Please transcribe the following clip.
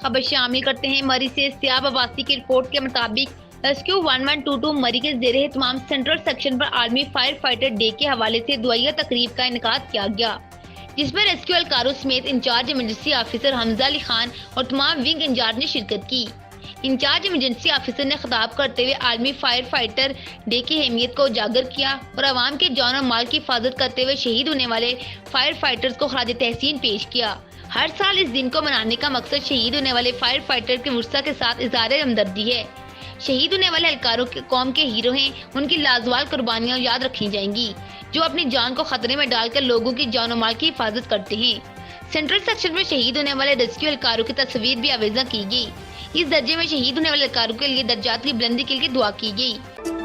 खबर शामिल करते हैं। मरी से सियाब अब्बासी की रिपोर्ट के मुताबिक रेस्क्यू 1122 मरी के ज़ेरे एहतमाम सेंट्रल सेक्शन पर आर्मी फायर फाइटर डे के हवाले से दुआया तकरीब का इनेकाद किया गया, जिसमें रेस्क्यू एहलकारों समेत incharge emergency officer Hamza Ali Khan और तमाम विंग इंचार्ज ने शिरकत की। इंचार्ज इमरजेंसी ऑफिसर ने खिताब करते हुए आर्मी फायर फाइटर डे की अहमियत को उजागर किया और आवाम के जान और माल की हिफाजत करते हुए शहीद होने वाले फायर फाइटर्स को खराज तहसीन पेश किया। हर साल इस दिन को मनाने का मकसद शहीद होने वाले फायर फाइटर के वर्सा के साथ इज़हार हमदर्दी है। शहीद होने वाले एहलकारों के कौम के हीरो हैं, उनकी लाजवाल कुर्बानियां याद रखी जाएंगी, जो अपनी जान को खतरे में डालकर लोगों की जान और माल की हिफाजत करते हैं। सेंट्रल सेक्शन में शहीद होने वाले रेस्क्यू एहलकारों की तस्वीर भी आवेजा की गई। इस दर्जे में शहीद होने वाले एहलकारों के लिए दर्जात की बुलंदी के लिए दुआ की गई।